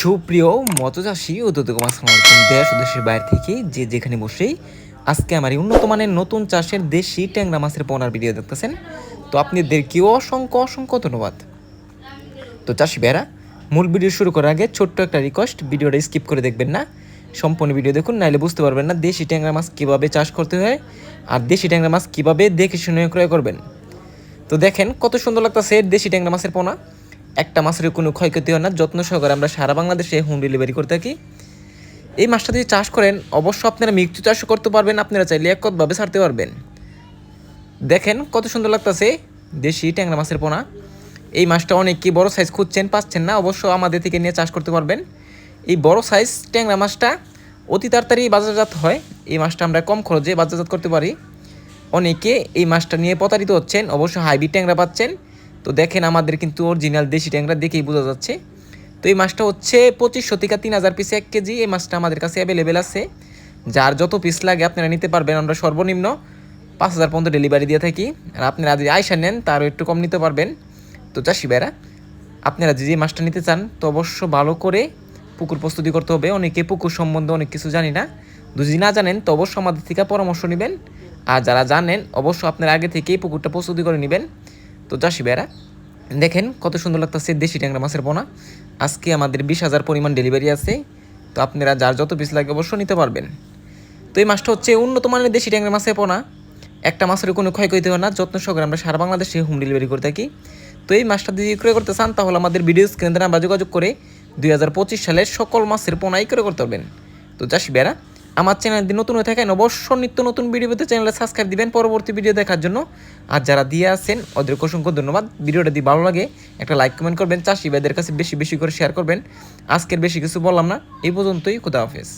সুপ্রিয় মৎস্যচাষী ও দর্শক আসসালামু আলাইকুম। দেশ ও দেশের বাইরে থেকে যে যেখানে বসেই আজকে আমার এই উন্নত মানের নতুন চাষের দেশি ট্যাংরা মাছের পোনার ভিডিও দেখতেছেন, তো আপনাদেরকেও অসংখ্য অসংখ্য ধন্যবাদ। তো চাষি ভাইরা, মূল ভিডিও শুরু করার আগে ছোট্ট একটা রিকোয়েস্ট, ভিডিওটা স্কিপ করে দেখবেন না, সম্পূর্ণ ভিডিও দেখুন, নাইলে বুঝতে পারবেন না দেশি ট্যাংরা মাছ কীভাবে চাষ করতে হয় আর দেশি ট্যাংরা মাছ কীভাবে দেখে শুনে ক্রয় করবেন। তো দেখেন কত সুন্দর লাগতেছে দেশি ট্যাংরা মাছের পোনা। একটা মাছের কোনো ক্ষয়ক্ষতি হয় না, যত্ন সহকারে আমরা সারা বাংলাদেশে হোম ডেলিভারি করে থাকি। এই মাছটা যদি চাষ করেন অবশ্য আপনারা মিক্সড চাষও করতে পারবেন, আপনারা চাইলে এককভাবে ছাড়তে পারবেন। দেখেন কত সুন্দর লাগতেছে দেশি ট্যাংরা মাছের পোনা। এই মাছটা অনেকে বড় সাইজ খুঁজছেন, পাচ্ছেন না, অবশ্য আমাদের থেকে নিয়ে চাষ করতে পারবেন। এই বড় সাইজ ট্যাংরা মাছটা অতি তাড়াতাড়ি বাজারজাত হয়, এই মাছটা আমরা কম খরচে বাজারজাত করতে পারি। অনেকে এই মাছটা নিয়ে প্রতারিত হচ্ছেন, অবশ্য হাইব্রিড ট্যাংরা পাচ্ছেন। তো দেখেন আমাদের কিন্তু অরিজিনাল দেশি ট্যাংরা দেখেই বোঝা যাচ্ছে। তো এই মাছটা হচ্ছে 2500 থেকে 3000 পিস 1 কেজি। এই মাছটা আমাদের কাছে অ্যাভেলেবেল আছে, যার যত পিস লাগে আপনারা নিতে পারবেন। আমরা সর্বনিম্ন 5000 পর্যন্ত ডেলিভারি দিয়ে থাকি, আর আপনারা যদি আইসা নেন তারও একটু কম নিতে পারবেন। তো চাষি ভাইরা, আপনারা যে মাছটা নিতে চান তো অবশ্য ভালো করে পুকুর প্রস্তুতি করতে হবে। অনেকে পুকুর সম্বন্ধে অনেক কিছু জানি না, যদি না জানেন তো অবশ্যই আমাদের থেকে পরামর্শ নেবেন, আর যারা জানেন অবশ্য আপনারা আগে থেকেই পুকুরটা প্রস্তুতি করে নেবেন। তো চাষি ভাইরা, দেখেন কত সুন্দর লাগতেছে দেশি ট্যাংরা মাছের পোনা। আজকে আমাদের 20,000 পরিমাণ ডেলিভারি আছে, তো আপনারা যার যত পিস লাগে অবশ্যই নিতে পারবেন। তো এই মাছটা হচ্ছে উন্নত মানের দেশি ট্যাংরা মাছের পোনা। একটা মাছের কোনো ক্ষয়ক্ষতি হয় না, যত্ন সহকারে আমরা সারা বাংলাদেশে হোম ডেলিভারি করে থাকি। তো এই মাছটা যদি ক্রয় করতে চান তাহলে আমাদের ভিডিও স্ক্রিনে নাম্বার যোগাযোগ করে 2025 সালের সকল মাছের পোনাই ক্রয় করতে পারবেন। তো চাষি ভাইরা, আমার চ্যানেল যদি নতুন হয়ে থাকেন অবশ্যই নিত্য নতুন ভিডিও পেতে চ্যানেলে সাবস্ক্রাইব দিবেন পরবর্তী ভিডিও দেখার জন্য। আর যারা দিয়ে আছেন ওদেরকে অসংখ্য ধন্যবাদ। ভিডিওটা যদি ভালো লাগে একটা লাইক কমেন্ট করবেন, চাষি ভাইদের কাছে বেশি বেশি করে শেয়ার করবেন। আজকের বেশি কিছু বললাম না, এই পর্যন্তই। খোদা হাফেজ।